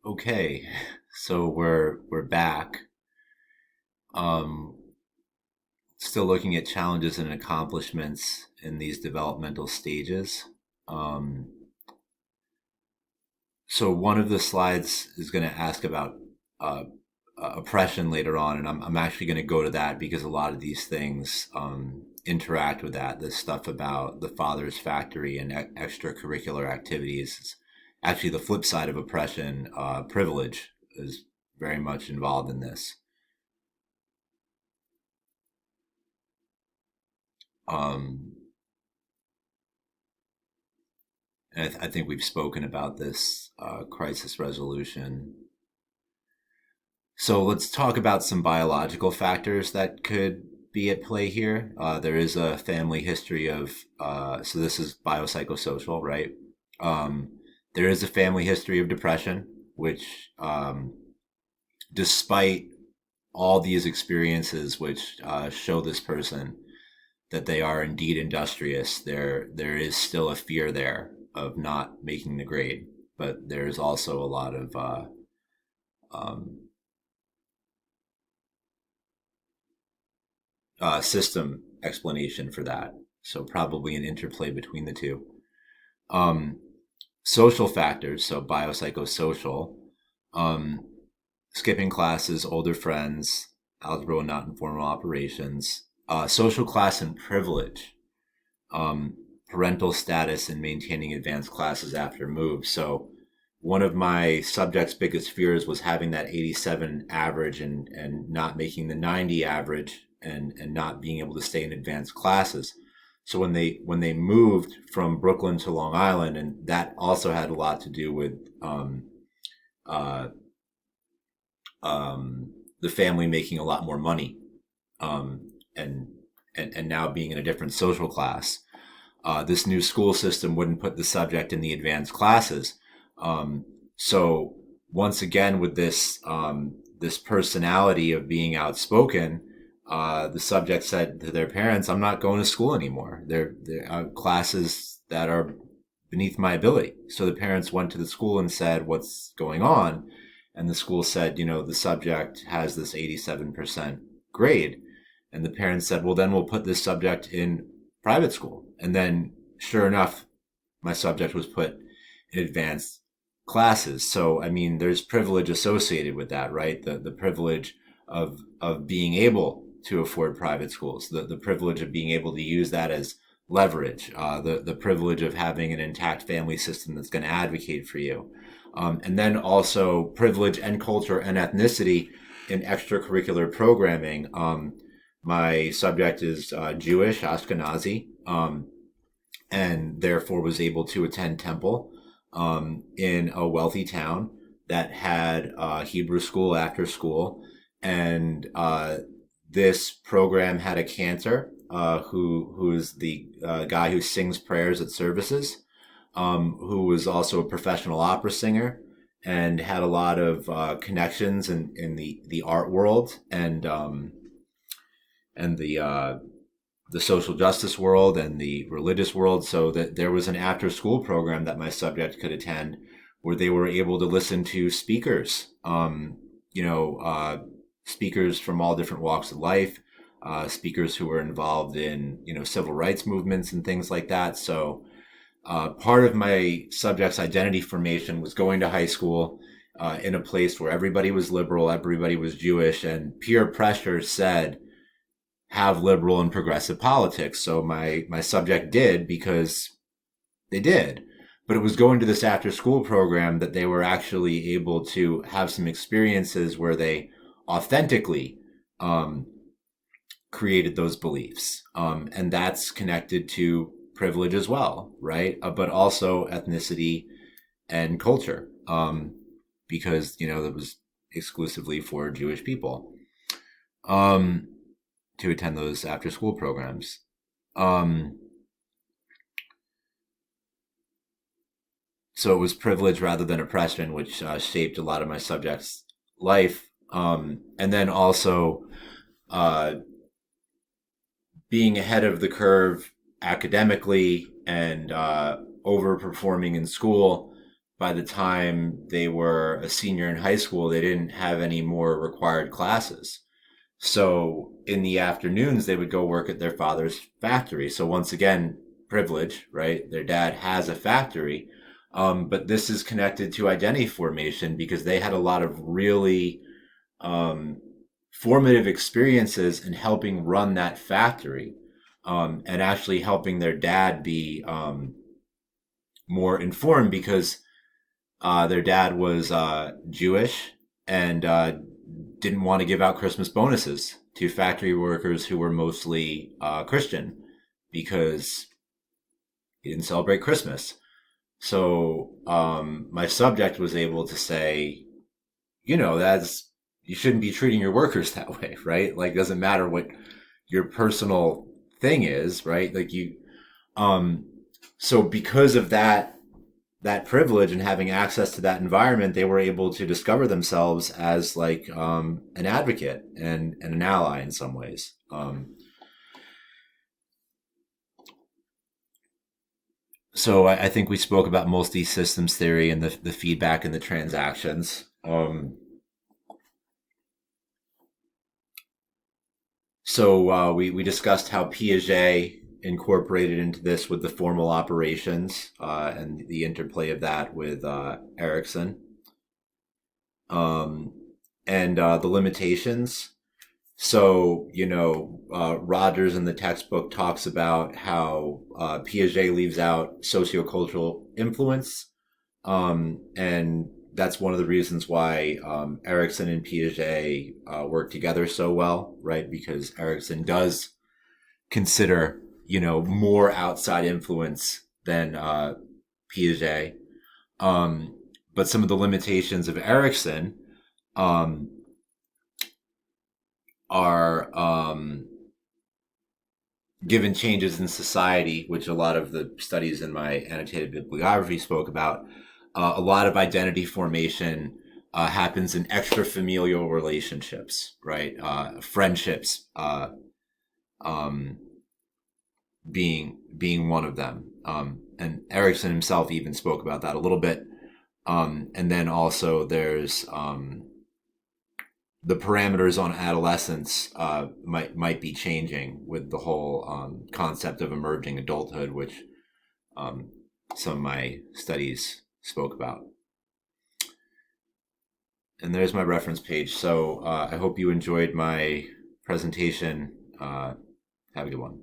Okay, so we're back. Um, Still looking at challenges and accomplishments in these developmental stages. Um, so one of the slides is going to ask about uh, oppression later on, and I'm actually going to go to that because a lot of these things interact with that. This stuff about the father's factory and extracurricular activities is actually the flip side of oppression. Privilege is very much involved in this. Um, and I think we've spoken about this crisis resolution. So let's talk about some biological factors that could be at play here. There is a family history of, so this is biopsychosocial, right? Um, there is a family history of depression, which, despite all these experiences, which show this person that they are indeed industrious, there is still a fear there of not making the grade, but there's also a lot of um, system explanation for that. So probably an interplay between the two. Um, Social factors, so biopsychosocial, um, skipping classes, older friends, algebra and not informal operations, social class and privilege, um, parental status and maintaining advanced classes after move. So one of my subjects' biggest fears was having that 87 average and not making the 90 average and not being able to stay in advanced classes. So when they moved from Brooklyn to Long Island, and that also had a lot to do with uh, the family making a lot more money, um, and and now being in a different social class. This new school system wouldn't put the subject in the advanced classes. So once again, with this personality of being outspoken, the subject said to their parents, "I'm not going to school anymore. They're classes that are beneath my ability." So the parents went to the school and said, "What's going on?" And the school said, "The subject has this 87% grade." And the parents said, "Well, then we'll put this subject in private school." And then, sure enough, my subject was put in advanced classes. So, I mean, there's privilege associated with that, right? The privilege of being able to afford private schools, the privilege of being able to use that as leverage, the privilege of having an intact family system that's going to advocate for you. And then also privilege and culture and ethnicity in extracurricular programming. My subject is Jewish, Ashkenazi, and therefore was able to attend temple in a wealthy town that had Hebrew school after school. And this program had a cantor who's the guy who sings prayers at services, who was also a professional opera singer and had a lot of connections in the art world and the social justice world and the religious world. So that there was an after school program that my subject could attend where they were able to listen to speakers, speakers from all different walks of life, speakers who were involved in, civil rights movements and things like that. So part of my subject's identity formation was going to high school in a place where everybody was liberal, everybody was Jewish, and peer pressure said, have liberal and progressive politics. So my subject did because they did. But it was going to this after school program that they were actually able to have some experiences where they authentically um, created those beliefs. And that's connected to privilege as well, right? But also ethnicity and culture, because, it was exclusively for Jewish people. To attend those after school programs. Um, so it was privilege rather than oppression, which shaped a lot of my subject's life. And then also uh, being ahead of the curve academically and overperforming in school, by the time they were a senior in high school, they didn't have any more required classes. So in the afternoons, they would go work at their father's factory. So once again, privilege, right? Their dad has a factory. But this is connected to identity formation because they had a lot of really formative experiences in helping run that factory, and actually helping their dad be more informed because their dad was Jewish and didn't want to give out Christmas bonuses to factory workers who were mostly Christian because he didn't celebrate Christmas. So my subject was able to say, you shouldn't be treating your workers that way, right? Like, it doesn't matter what your personal thing is, right? Like so because of that privilege and having access to that environment, they were able to discover themselves as like an advocate and an ally in some ways. So I think we spoke about multi-systems theory and the feedback and the transactions. So we discussed how Piaget incorporated into this with the formal operations and the interplay of that with Erikson, and the limitations. So, Rogers in the textbook talks about how Piaget leaves out sociocultural influence. And that's one of the reasons why Erikson and Piaget work together so well, right? Because Erikson does consider, more outside influence than Piaget. But some of the limitations of Erikson are given changes in society, which a lot of the studies in my annotated bibliography spoke about. A lot of identity formation happens in extrafamilial relationships, right? Friendships being one of them. And Erikson himself even spoke about that a little bit. And then also there's the parameters on adolescence might be changing with the whole concept of emerging adulthood, which some of my studies spoke about. And there's my reference page. So I hope you enjoyed my presentation. Have a good one.